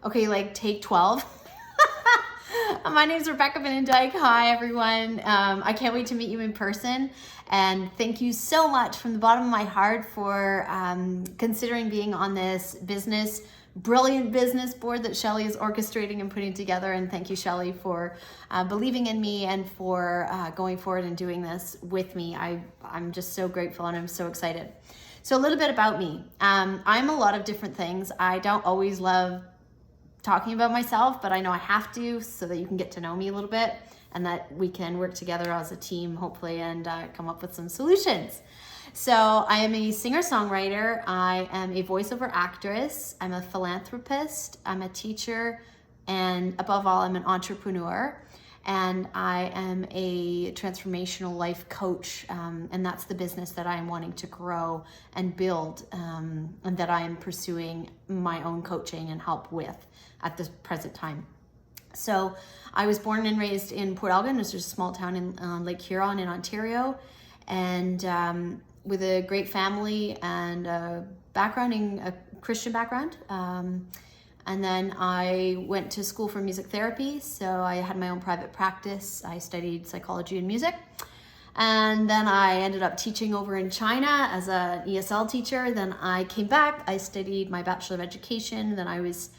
Okay, like take 12. My name's Rebecca Vanendijk. Hi, everyone. I can't wait to meet you in person. And thank you so much from the bottom of my heart for considering being on this brilliant business board that Shelly is orchestrating and putting together. And thank you, Shelly, for believing in me and for going forward and doing this with me. I'm just so grateful and I'm so excited. So a little bit about me. I'm a lot of different things. I don't always love talking about myself, but I know I have to so that you can get to know me a little bit and that we can work together as a team, hopefully, and come up with some solutions. So I am a singer-songwriter. I am a voiceover actress. I'm a philanthropist. I'm a teacher. And above all, I'm an entrepreneur. And I am a transformational life coach. And that's the business that I am wanting to grow and build, and that I am pursuing my own coaching and help with at this present time. So I was born and raised in Port Elgin, which is a small town in Lake Huron in Ontario, and with a great family and a Christian background. And then I went to school for music therapy, so I had my own private practice. I studied psychology and music. And then I ended up teaching over in China as an ESL teacher. Then I came back, I studied my Bachelor of Education. Then I was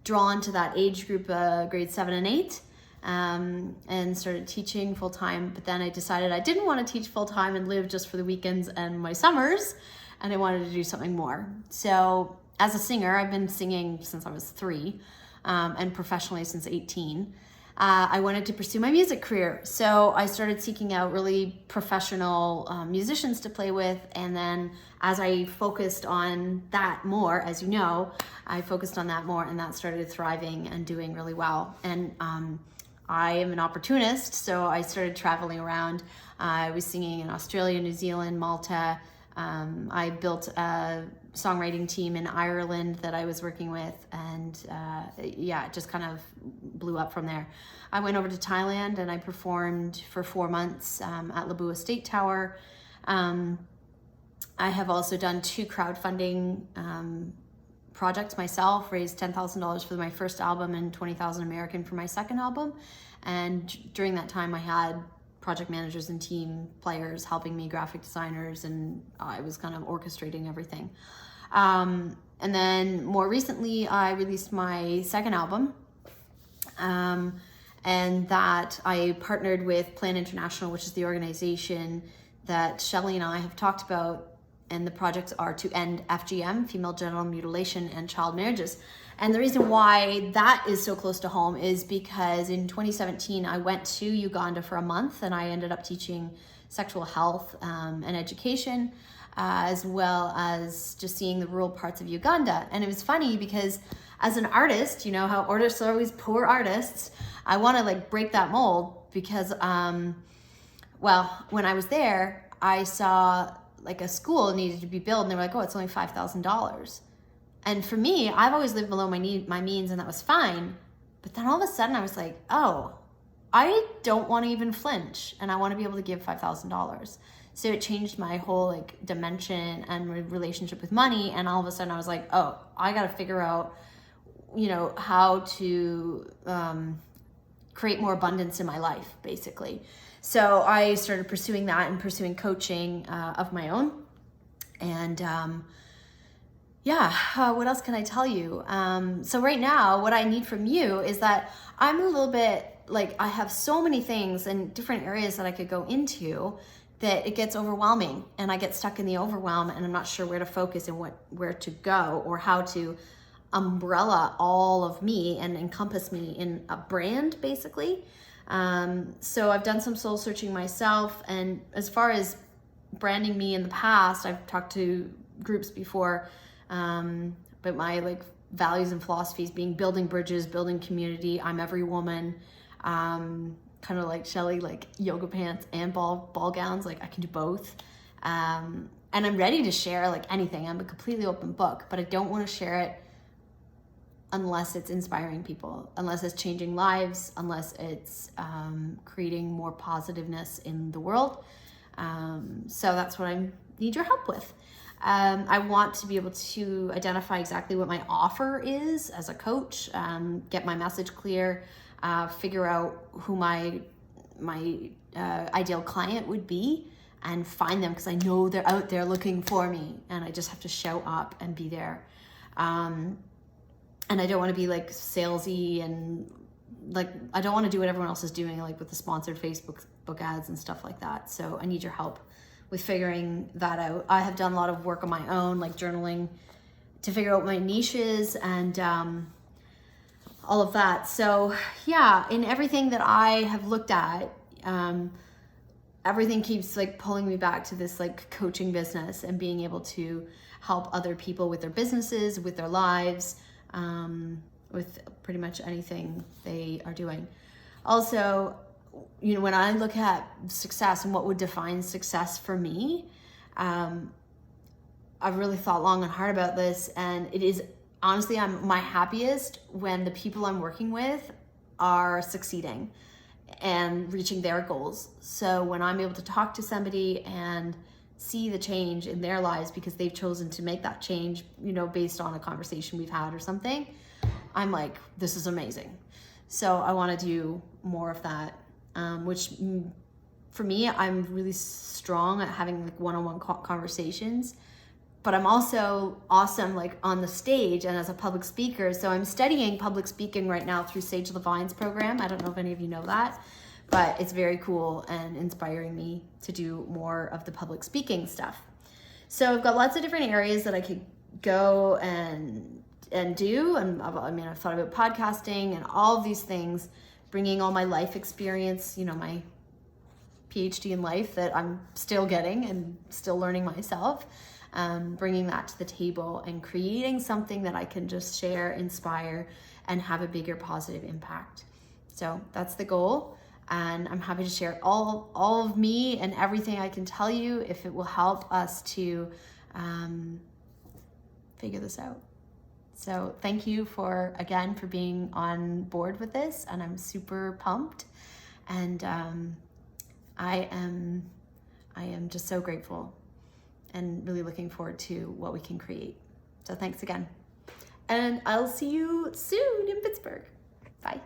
drawn to that age group, grades 7 and 8, and started teaching full-time. But then I decided I didn't want to teach full-time and live just for the weekends and my summers, and I wanted to do something more. So as a singer, I've been singing since I was 3, and professionally since 18. I wanted to pursue my music career. So I started seeking out really professional musicians to play with. And then as I focused on that more, as you know, I focused on that more and that started thriving and doing really well. And I am an opportunist, so I started traveling around. I was singing in Australia, New Zealand, Malta. I built a songwriting team in Ireland that I was working with, and it just kind of blew up from there. I went over to Thailand and I performed for 4 months at Labua State Tower. I have also done 2 crowdfunding projects myself, raised $10,000 for my first album and 20,000 American for my second album. And during that time I had project managers and team players helping me, graphic designers, and I was kind of orchestrating everything. And then more recently, I released my second album, and that I partnered with Plan International, which is the organization that Shelly and I have talked about, and the projects are to end FGM, female genital mutilation, and child marriages. And the reason why that is so close to home is because in 2017, I went to Uganda for a month and I ended up teaching sexual health and education, as well as just seeing the rural parts of Uganda. And it was funny because as an artist, you know how artists are always poor artists, I want to break that mold because, when I was there, I saw a school needed to be built and they were like, oh, it's only $5,000. And for me, I've always lived below my means, and that was fine. But then all of a sudden I was like, oh, I don't want to even flinch, and I want to be able to give $5,000. So it changed my whole dimension and relationship with money. And all of a sudden I was like, oh, I got to figure out, how to create more abundance in my life, basically. So I started pursuing that and pursuing coaching of my own. And what else can I tell you? So right now, what I need from you is that I'm a little bit I have so many things and different areas that I could go into that it gets overwhelming, and I get stuck in the overwhelm, and I'm not sure where to focus and where to go or how to umbrella all of me and encompass me in a brand, basically. So I've done some soul searching myself, and as far as branding me in the past, I've talked to groups before, but my values and philosophies being building bridges, building community. I'm every woman, kind of like Shelly, yoga pants and ball gowns. I can do both. And I'm ready to share anything. I'm a completely open book, but I don't want to share it unless it's inspiring people, unless it's changing lives, unless it's creating more positiveness in the world. So that's what I need your help with. I want to be able to identify exactly what my offer is as a coach, get my message clear, figure out who my ideal client would be, and find them, because I know they're out there looking for me, and I just have to show up and be there. And I don't want to be like salesy, and like I don't want to do what everyone else is doing, like with the sponsored Facebook ads and stuff like that. So I need your help with figuring that out. I have done a lot of work on my own, like journaling, to figure out my niches and all of that. So yeah, in everything that I have looked at, everything keeps like pulling me back to this like coaching business and being able to help other people with their businesses, with their lives, with pretty much anything they are doing. Also, you know, when I look at success and what would define success for me, I've really thought long and hard about this, and it is honestly, I'm my happiest when the people I'm working with are succeeding and reaching their goals. So when I'm able to talk to somebody and see the change in their lives because they've chosen to make that change, you know, based on a conversation we've had or something, I'm like, this is amazing. So I want to do more of that, which for me, I'm really strong at having like one-on-one conversations, but I'm also awesome like on the stage and as a public speaker. So I'm studying public speaking right now through Sage Levine's program. I don't know if any of you know that, but it's very cool and inspiring me to do more of the public speaking stuff. So I've got lots of different areas that I could go and do. And I've thought about podcasting and all of these things, bringing all my life experience, you know, my PhD in life that I'm still getting and still learning myself, bringing that to the table and creating something that I can just share, inspire, and have a bigger positive impact. So that's the goal. And I'm happy to share all of me and everything I can tell you if it will help us to figure this out. So thank you for being on board with this, and I'm super pumped, and I am just so grateful and really looking forward to what we can create. So thanks again, and I'll see you soon in Pittsburgh. Bye.